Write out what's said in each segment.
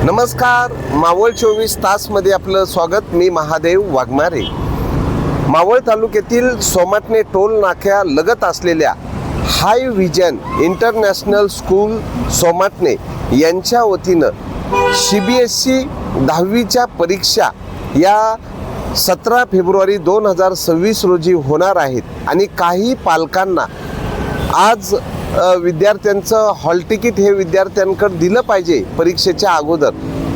नमस्कार, मावळ 24 तासमध्ये आपलं स्वागत. मी महादेव वाघमारे. मावळ तालुक्यातील सोमाटणे टोल नाक्या लगत असलेल्या हाय विजन इंटरनॅशनल स्कूल सोमाटणे यांच्या वतीनं CBSE 10वीच्या परीक्षा या 17 फेब्रुवारी 2026 रोजी होणार आहेत आणि काही पालकांना आज विद्यार्थ्यांचं हॉल तिकीट हे विद्यार्थ्यांकडे दिलं पाहिजे परीक्षेच्या अगोदर.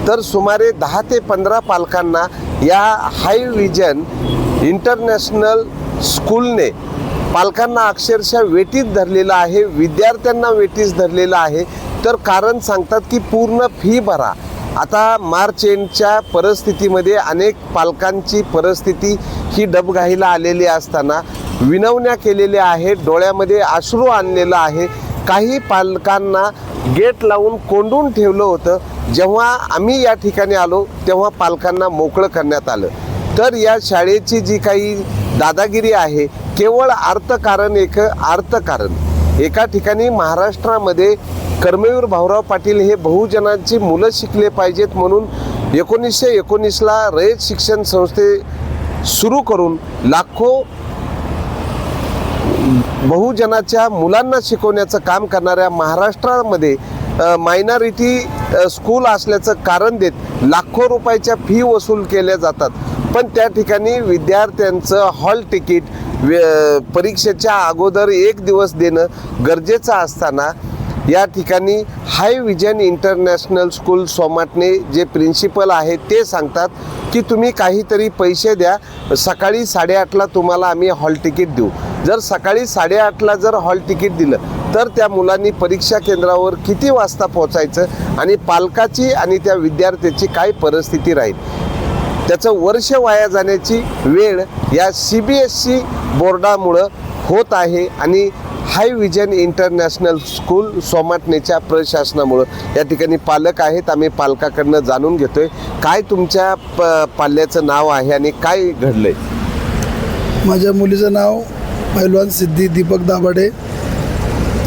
तर सुमारे 10 ते 15 पालकांना या हाय विजन इंटरनॅशनल स्कूलने पालकांना अक्षरशः वेटीत धरलेलं आहे, विद्यार्थ्यांना वेटीस धरलेलं आहे. तर कारण सांगतात की पूर्ण फी भरा. आता मार्च एंडच्या परिस्थितीमध्ये अनेक पालकांची परिस्थिती ही डबघाईला आलेली असताना विनवण्या केलेल्या आहेत, डोळ्यामध्ये अश्रू आणलेलं आहे. काही पालकांना गेट लावून कोंडून ठेवलं होतं. जेव्हा आम्ही या ठिकाणी आलो तेव्हा पालकांना मोकळं करण्यात आलं. तर या शाळेची जी काही दादागिरी आहे केवळ अर्थकारण एका ठिकाणी महाराष्ट्रामध्ये कर्मवीर भाऊराव पाटील हे बहुजनांची मुलं शिकले पाहिजेत म्हणून 1919ला रयत शिक्षण संस्थे सुरू करून लाखो बहुजनाच्या मुलांना शिकवण्याचं काम करणाऱ्या महाराष्ट्रामध्ये मायनॉरिटी स्कूल असल्याचं कारण देत लाखो रुपयाच्या फी वसूल केल्या जातात. पण त्या ठिकाणी विद्यार्थ्यांचं हॉल तिकीट परीक्षेच्या अगोदर 1 दिवस देणं गरजेचं असताना या ठिकाणी हाय विजन इंटरनॅशनल स्कूल सोमाटणे जे प्रिन्सिपल आहेत ते सांगतात की तुम्ही काहीतरी पैसे द्या, सकाळी 8:30ला तुम्हाला आम्ही हॉल तिकीट देऊ. जर सकाळी 8:30ला जर हॉल तिकीट दिलं तर त्या मुलांनी परीक्षा केंद्रावर किती वाजता पोहोचायचं आणि पालकाची आणि त्या विद्यार्थ्याची काय परिस्थिती राहील. त्याचं वर्ष वाया जाण्याची वेळ या CBSE बोर्डामुळं होत आहे आणि हाय विजन इंटरनॅशनल स्कूल सोमाटणेच्या प्रशासनामुळं. या ठिकाणी पालक आहेत, आम्ही पालकाकडनं जाणून घेतोय काय तुमच्या पाल्याचं नाव आहे आणि काय घडलंय. माझ्या मुलीचं नाव पैलवान सिद्धी दीपक दाभाडे.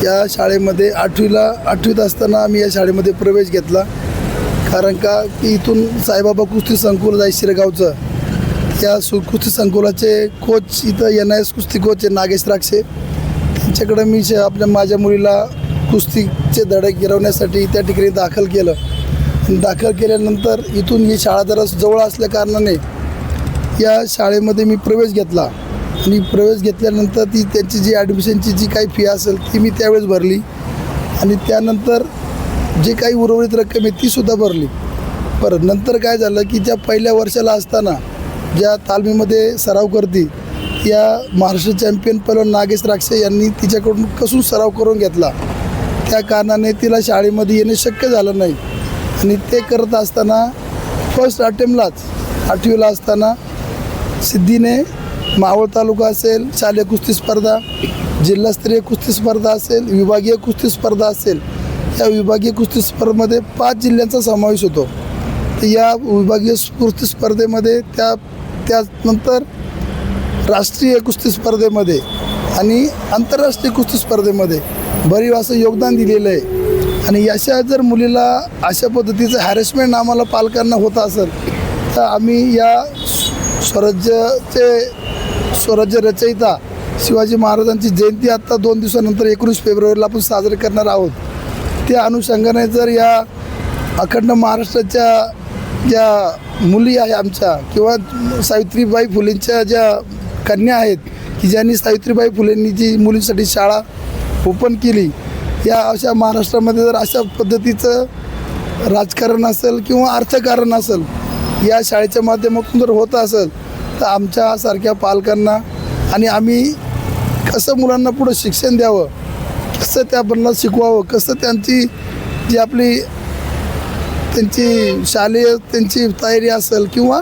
या शाळेमध्ये 8वीत असताना आम्ही या शाळेमध्ये प्रवेश घेतला. कारण का की इथून साईबाबा कुस्ती संकुल आहे शिरगावचं. या कुस्ती संकुलाचे कोच इथं NIS कुस्ती कोच आहे नागेश राक्षे. त्यांच्याकडं मी माझ्या मुलीला कुस्तीचे धडे गिरवण्यासाठी त्या ठिकाणी दाखल केलं. दाखल केल्यानंतर इथून ही शाळा जरा जवळ असल्या कारणाने या शाळेमध्ये मी प्रवेश घेतला आणि प्रवेश घेतल्यानंतर त्यांची जी ॲडमिशनची जी काही फी असेल ती मी त्यावेळेस भरली आणि त्यानंतर जे काही उर्वरित रक्कम आहे तीसुद्धा भरली. परत नंतर काय झालं की ज्या पहिल्या वर्षाला असताना ज्या तालमीमध्ये सराव करती या महाराष्ट्र चॅम्पियन पैलवान नागेश राक्षे यांनी तिच्याकडून कसून सराव करून घेतला. त्या कारणाने तिला शाळेमध्ये येणे शक्य झालं नाही आणि ते करत असताना फर्स्ट अटेम्प्टलाच 8वीला असताना सिद्धीने मावळ तालुका असेल, शालेय कुस्ती स्पर्धा, जिल्हास्तरीय कुस्ती स्पर्धा असेल, विभागीय कुस्ती स्पर्धा असेल, या विभागीय कुस्ती स्पर्धेमध्ये 5 जिल्ह्यांचा समावेश होतो. तर या विभागीय कुस्ती स्पर्धेमध्ये त्यानंतर राष्ट्रीय कुस्ती स्पर्धेमध्ये आणि आंतरराष्ट्रीय कुस्ती स्पर्धेमध्ये भरीव असं योगदान दिलेलं आहे. आणि अशा जर मुलीला अशा पद्धतीचं हॅरेसमेंट आम्हाला पालकांना होत असेल तर आम्ही या स्वराज्य रचयिता शिवाजी महाराजांची जयंती आत्ता 2 दिवसानंतर 19 फेब्रुवारीला आपण साजरी करणार आहोत. त्या अनुषंगाने जर या अखंड महाराष्ट्राच्या ज्या मुली आहे आमच्या किंवा सावित्रीबाई फुलेंच्या ज्या कन्या आहेत की ज्यांनी सावित्रीबाई फुलेंनी जी मुलींसाठी शाळा ओपन केली, या अशा महाराष्ट्रामध्ये जर अशा पद्धतीचं राजकारण असेल किंवा अर्थकारण असेल या शाळेच्या माध्यमातून जर होत असेल तर आमच्यासारख्या पालकांना आणि आम्ही कसं मुलांना पुढं शिक्षण द्यावं, कसं त्या मुलांना शिकवावं, कसं त्यांची जी आपली त्यांची शालेय त्यांची तयारी असेल किंवा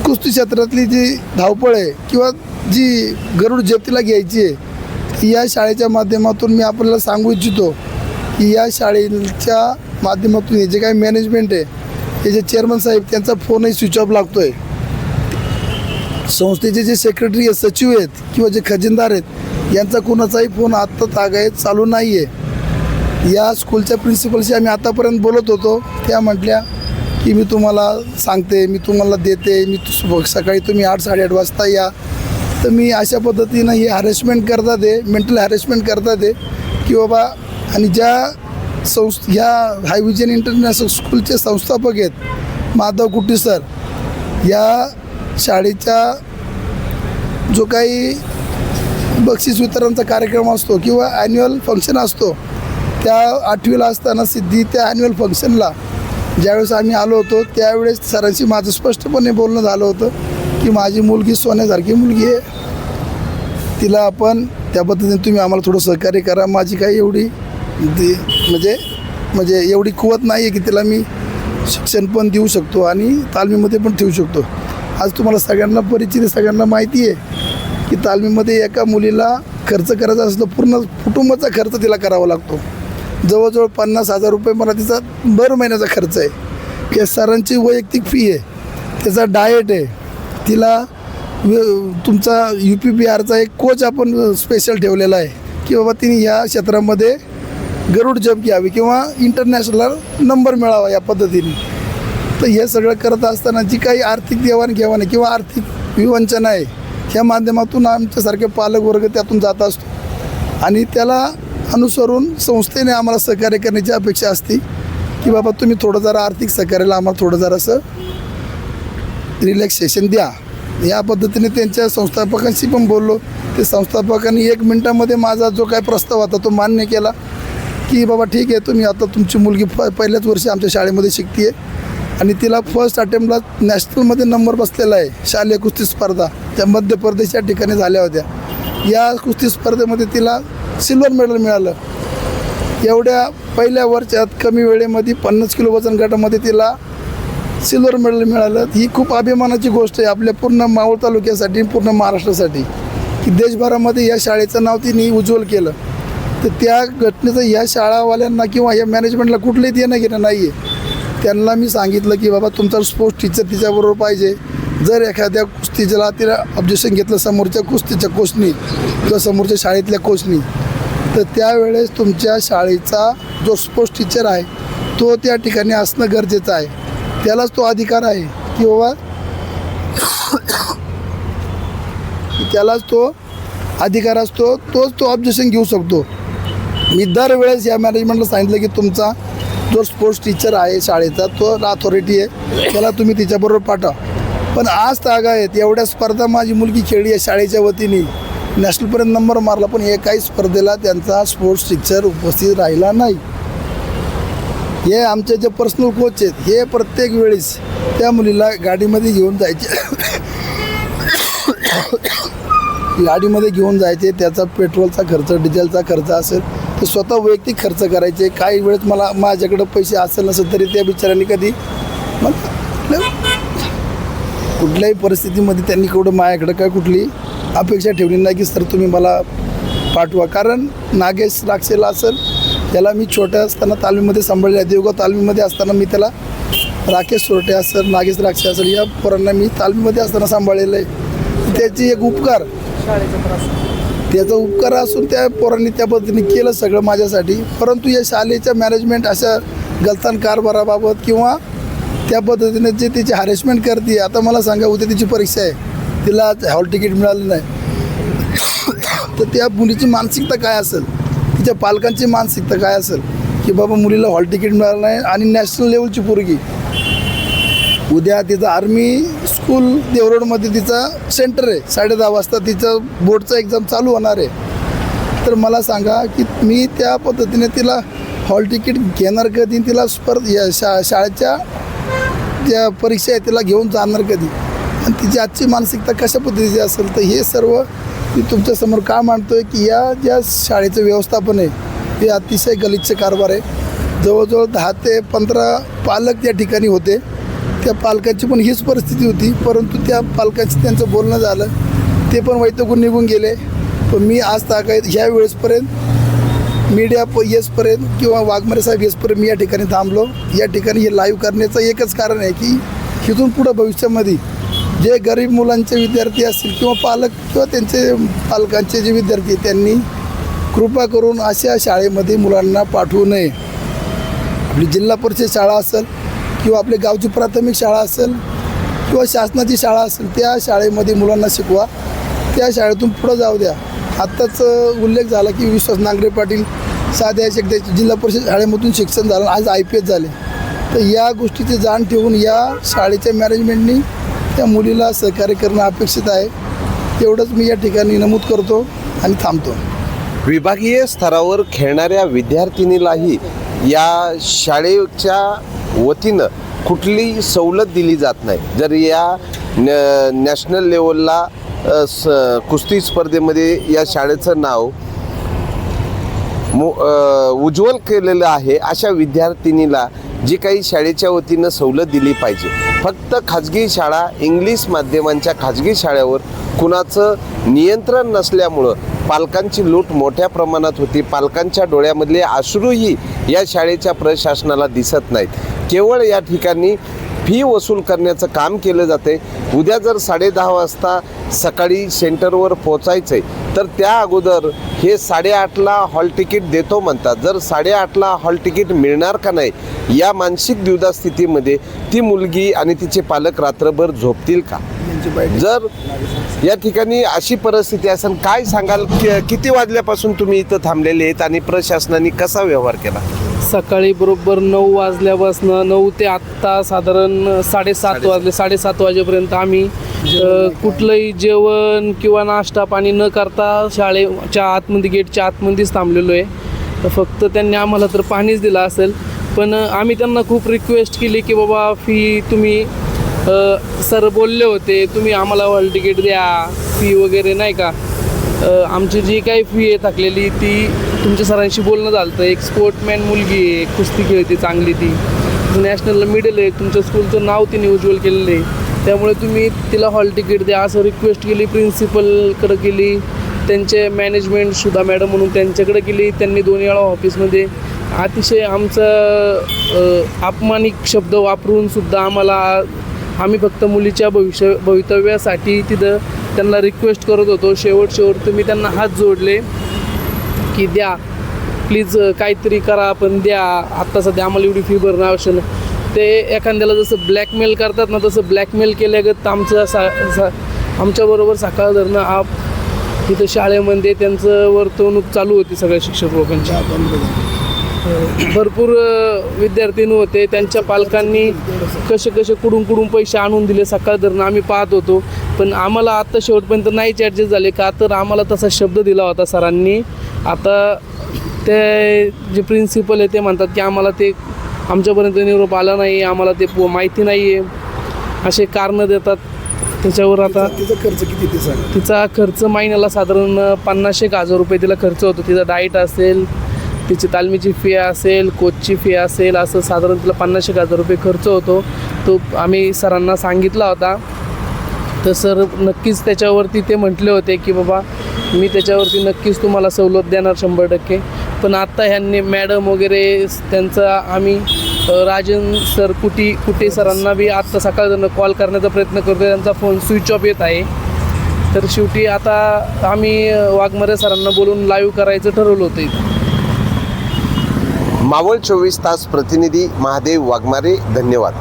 कुस्ती क्षेत्रातली जी धावपळ आहे किंवा जी गरुड जप्तीला घ्यायची आहे, या शाळेच्या माध्यमातून मी आपल्याला सांगू इच्छितो की या शाळेच्या माध्यमातून हे जे काही मॅनेजमेंट आहे, हे जे चेअरमन साहेब त्यांचा फोनही स्विच ऑफ लागतो आहे. संस्थेचे जे सेक्रेटरी आहेत, सचिव आहेत किंवा जे खजिनदार आहेत यांचा कोणाचाही फोन आत्ता तागायत चालू नाही आहे. या स्कूलच्या प्रिन्सिपलशी आम्ही आतापर्यंत बोलत होतो. त्या म्हटल्या की मी तुम्हाला सांगते, मी तुम्हाला देते, सकाळी तुम्ही 8-8:30 वाजता या. तर मी अशा पद्धतीनं हे हॅरेसमेंट करतात आहे, मेंटल हॅरेसमेंट करतात आहे की बाबा. आणि ज्या ह्या हाय विजन इंटरनॅशनल स्कूलचे संस्थापक आहेत माधव कुट्टी सर, या शाळेच्या जो काही बक्षीस वितरणचा कार्यक्रम असतो किंवा ॲन्युअल फंक्शन असतो, त्या 8वीला असताना सिद्धी त्या ॲन्युअल फंक्शनला ज्यावेळेस आम्ही आलो होतो त्यावेळेस सरांशी माझं स्पष्टपणे बोलणं झालं होतं की माझी मुलगी सोन्यासारखी मुलगी आहे, तिला आपण त्या पद्धतीने तुम्ही आम्हाला थोडं सहकार्य करा. माझी काही एवढी म्हणजे एवढी कुवत नाही आहे की तिला मी शिक्षण पण देऊ शकतो आणि तालमीमध्ये पण ठेवू शकतो. आज तुम्हाला सगळ्यांना परिचित, सगळ्यांना माहिती आहे की तालमीमध्ये एका मुलीला खर्च करायचा असलं पूर्ण कुटुंबाचा खर्च तिला करावा लागतो. जवळजवळ 50,000 रुपये मला तिचा दर महिन्याचा खर्च आहे. या सरांची वैयक्तिक फी आहे, त्याचा डाएट आहे, तिला तुमचा UP-बिहारचा एक कोच आपण स्पेशल ठेवलेला आहे की बाबा तिने ह्या क्षेत्रामध्ये गरुड जंप घ्यावी किंवा इंटरनॅशनल नंबर मिळावा या पद्धतीने. तर हे सगळं करत असताना जी काही आर्थिक देवाणघेवाण आहे किंवा आर्थिक विवंचना आहे, ह्या माध्यमातून आमच्यासारखे पालक वर्ग त्यातून जात असतो आणि त्याला अनुसरून संस्थेने आम्हाला सहकार्य करण्याची अपेक्षा असते की बाबा तुम्ही थोडं जरा आर्थिक सहकार्याला आम्हाला थोडं जरासं रिलॅक्सेशन द्या. या पद्धतीने त्यांच्या संस्थापकांशी पण बोललो. ते संस्थापकांनी 1 मिनटामध्ये माझा जो काय प्रस्ताव होता तो मान्य केला की बाबा ठीक आहे, तुम्ही आता तुमची मुलगी पहिल्याच वर्षी आमच्या शाळेमध्ये शिकते आहे आणि तिला फर्स्ट अटेम्प्टला नॅशनलमध्ये नंबर बसलेला आहे. शालेय कुस्ती स्पर्धा त्या मध्य प्रदेश या ठिकाणी झाल्या होत्या. या कुस्ती स्पर्धेमध्ये तिला सिल्वर मेडल मिळालं. एवढ्या पहिल्या वर्षात कमी वेळेमध्ये 50 किलो वजन गटामध्ये तिला सिल्वर मेडल मिळालं. ही खूप अभिमानाची गोष्ट आहे आपल्या पूर्ण मावळ तालुक्यासाठी, पूर्ण महाराष्ट्रासाठी की देशभरामध्ये या शाळेचं नाव तिने उज्ज्वल केलं. तर त्या घटनेचं ह्या शाळावाल्यांना किंवा या मॅनेजमेंटला कुठलंही देणं घेणं नाही आहे. त्यांना मी सांगितलं की बाबा तुमचा स्पोर्ट्स टीचर तिच्याबरोबर पाहिजे. जर एखाद्या कुस्तीला तिला ऑब्जेक्शन घेतलं समोरच्या कुस्तीच्या कोचनी किंवा समोरच्या शाळेतल्या कोचनी, तर त्यावेळेस तुमच्या शाळेचा जो स्पोर्ट्स टीचर आहे तो त्या ठिकाणी असणं गरजेचं आहे. त्यालाच तो अधिकार आहे की बाबा त्यालाच तो अधिकार असतो, तोच तो ऑब्जेक्शन घेऊ शकतो. मी दरवेळेस या मॅनेजमेंटला सांगितलं की तुमचा जो स्पोर्ट्स टीचर आहे शाळेचा तो अथॉरिटी आहे, त्याला तुम्ही तिच्याबरोबर पाठवा. पण आज तागा आहेत एवढ्या स्पर्धा माझी मुलगी खेळली आहे शाळेच्या वतीने, नॅशनलपर्यंत नंबर मारला, पण एकाही स्पर्धेला त्यांचा स्पोर्ट्स टीचर उपस्थित राहिला नाही. हे आमचे जे पर्सनल कोच आहेत हे प्रत्येक वेळेस त्या मुलीला गाडीमध्ये घेऊन जायचे गाडीमध्ये घेऊन जायचे. त्याचा पेट्रोलचा खर्च, डिझेलचा खर्च असेल ते स्वतः वैयक्तिक खर्च करायचे. काही वेळेस मला माझ्याकडं पैसे असेल नसेल तरी त्या बिचाऱ्यांनी कधी कुठल्याही परिस्थितीमध्ये त्यांनी केवढं माझ्याकडं काय कुठली अपेक्षा ठेवली नाही की सर तुम्ही मला पाठवा. कारण नागेश राक्षेला असेल त्याला मी छोट्या असताना तालमीमध्ये सांभाळले, देवगाव तालमीमध्ये असताना मी त्याला राकेश सोरटे असेल, नागेश राक्षे असेल या पोरांना मी तालमीमध्ये असताना सांभाळलेलं आहे. त्याची एक उपकार, त्याचा उपकार असून त्या पोरांनी त्या पद्धतीने केलं सगळं माझ्यासाठी. परंतु या शाळेच्या मॅनेजमेंट अशा गलतान कारभाराबाबत किंवा त्या पद्धतीने जे तिची हॅरेसमेंट करते. आता मला सांगा उद्या तिची परीक्षा आहे, तिला हॉल तिकीट मिळालं नाही तर त्या मुलीची मानसिकता काय असेल, तिच्या पालकांची मानसिकता काय असेल की बाबा मुलीला हॉल तिकीट मिळालं नाही आणि नॅशनल लेवलची पोरगी. उद्या तिचं आर्मी स्कूल देवरोडमध्ये तिचं सेंटर आहे, 10:30 वाजता तिचं बोर्डचं एक्झाम चालू होणार आहे. तर मला सांगा की मी त्या पद्धतीने तिला हॉल तिकीट घेणार कधी, तिला शाळेच्या ज्या परीक्षा आहे तिला घेऊन जाणार कधी आणि तिची आजची मानसिकता कशा पद्धतीची असेल. तर हे सर्व मी तुमच्यासमोर का मांडतो आहे की या ज्या शाळेचं व्यवस्थापन आहे हे अतिशय गलिच्छ कारभार आहे. जवळजवळ 10 ते 15 पालक त्या ठिकाणी होते. त्या पालकांची पण हीच परिस्थिती होती, परंतु त्या पालकांशी त्यांचं बोलणं झालं, ते पण वैतकून निघून गेले. पण मी आज तागायत ह्या वेळेसपर्यंत मीडिया येसपर्यंत किंवा वाघमारे साहेब येसपर्यंत मी या ठिकाणी थांबलो. या ठिकाणी हे लाईव्ह करण्याचं एकच कारण आहे की इथून पुढं भविष्यामध्ये जे गरीब मुलांचे विद्यार्थी असतील किंवा पालक किंवा त्यांचे पालकांचे जे विद्यार्थी त्यांनी कृपा करून अशा शाळेमध्ये मुलांना पाठवू नये. आपली जिल्हा परिषद शाळा असेल किंवा आपली गावची प्राथमिक शाळा असेल किंवा शासनाची शाळा असेल, त्या शाळेमध्ये मुलांना शिकवा. त्या शाळेतून पुढं जाऊ द्या. आत्ताच उल्लेख झाला की विश्वास नांगरे पाटील साध्या जिल्हा परिषद शाळेमधून शिक्षण झालं, आज IPS झाले. तर या गोष्टीची जाण ठेवून या शाळेच्या मॅनेजमेंटनी त्या मुलीला सहकार्य करणं अपेक्षित आहे. तेवढंच मी या ठिकाणी नमूद करतो आणि थांबतो. विभागीय स्तरावर खेळणाऱ्या विद्यार्थिनीलाही या शाळेच्या वतीनं कुठलीही सवलत दिली जात नाही. जर या नॅशनल लेवलला कुस्ती स्पर्धेमध्ये या शाळेचं नाव उज्ज्वल केलेलं आहे, अशा विद्यार्थिनीला जी काही शाळेच्या वतीनं सवलत दिली पाहिजे. फक्त खाजगी शाळा, इंग्लिश माध्यमांच्या खाजगी शाळेवर कुणाचं नियंत्रण नसल्यामुळं पालकांची लूट मोठ्या प्रमाणात होती. पालकांच्या डोळ्यामधले अश्रूही या शाळेच्या प्रशासनाला दिसत नाहीत. केवळ या ठिकाणी फी वसूल करण्याचं काम केलं जाते. उद्या जर 10:30 वाजता सकाळी सेंटरवर पोचायचं आहे तर त्या अगोदर हे 8:30ला हॉल तिकीट देतो म्हणतात. जर 8:30ला हॉल तिकीट मिळणार का नाही, या मानसिक द्विधा स्थितीमध्ये ती मुलगी आणि तिचे पालक रात्रभर झोपतील का? जर या ठिकाणी अशी परिस्थिती असेल, काय सांगाल? किती वाजल्यापासून तुम्ही इथं थांबलेले आहेत आणि प्रशासनाने कसा व्यवहार केला? सकाळी बरोबर 9 वाजल्यापासून 9 ते आत्ता साधारण 7:30 वाजले. 7:30 वाजेपर्यंत आम्ही कुठलंही जेवण किंवा नाश्ता पाणी न करता शाळेच्या आतमध्ये गेटच्या आतमध्येच थांबलेलो आहे. तर फक्त त्यांनी आम्हाला तर पाणीच दिलं असेल, पण आम्ही त्यांना खूप रिक्वेस्ट केली की बाबा फी तुम्ही सर बोलले होते तुम्ही आम्हाला हॉल तिकीट द्या, फी वगैरे नाही का. आमची जी काही फी आहे थकलेली ती तुमच्या सरांशी बोलणं झालं होतं. एक स्पोर्टमॅन मुलगी आहे, कुस्ती खेळते चांगली, ती नॅशनलला मिडल आहे, तुमच्या स्कूलचं नाव तिने उज्ज्वल केलेलं आहे, त्यामुळे तुम्ही तिला हॉल तिकीट द्या असं रिक्वेस्ट केली. प्रिन्सिपलकडे केली, त्यांचे मॅनेजमेंट सुद्धा मॅडम म्हणून त्यांच्याकडे केली. त्यांनी 2 वेळा ऑफिसमध्ये अतिशय आमचं अपमानिक शब्द वापरून सुद्धा आम्ही फक्त मुलीच्या भवितव्यासाठी तिथं त्यांना रिक्वेस्ट करत होतो. शेवट मी त्यांना हात जोडले की द्या प्लीज, काहीतरी करा पण द्या, आत्ता सध्या आम्हाला एवढी फी भरणं आवश्यक नाही. ते एखाद्याला जसं ब्लॅकमेल करतात ना, तसं ब्लॅकमेल केल्यागत आमच्याबरोबर सकाळ धरणं तिथं शाळेमध्ये त्यांचं वर्तवणूक चालू होती सगळ्या शिक्षक लोकांची. भरपूर विद्यार्थीनी होते, त्यांच्या पालकांनी कसे कुडून पैसे आणून दिले सकाळ धरणं आम्ही पाहत होतो. पण आम्हाला आत्ता शेवटपर्यंत नाहीच ॲडजस्ट झाले का, तर आम्हाला तसा शब्द दिला होता सरांनी. आता ते जे प्रिन्सिपल आहे ते म्हणतात की आम्हाला ते आमच्यापर्यंत निरोप आला नाही, आम्हाला ते माहिती नाही आहे, असे कारणं देतात. त्याच्यावर आता तिचा खर्च किती ते सांगा? तिचा खर्च महिन्याला साधारण 50,000 रुपये तिला खर्च होतो. तिचा डाईट असेल, तिची तालमीची फी असेल, कोचची फी असेल, असं साधारण तिला 50,000 रुपये खर्च होतो. तो आम्ही सरांना सांगितला होता. तर सर नक्कीच त्याच्यावरती ते म्हटले होते की बाबा मी त्याच्यावरती नक्कीच तुम्हाला सवलत देणार 100%. पण आत्ता ह्यांनी मॅडम वगैरे त्यांचा आम्ही राजन सर कुटे सरांना बी आत्ता सकाळनं कॉल करण्याचा प्रयत्न करतो, त्यांचा फोन स्विच ऑफ येत आहे. तर शेवटी आता आम्ही वाघमारे सरांना बोलून लाईव्ह करायचं ठरवलं होतं इथं. मावळ 24 तास प्रतिनिधी महादेव वाघमारे, धन्यवाद.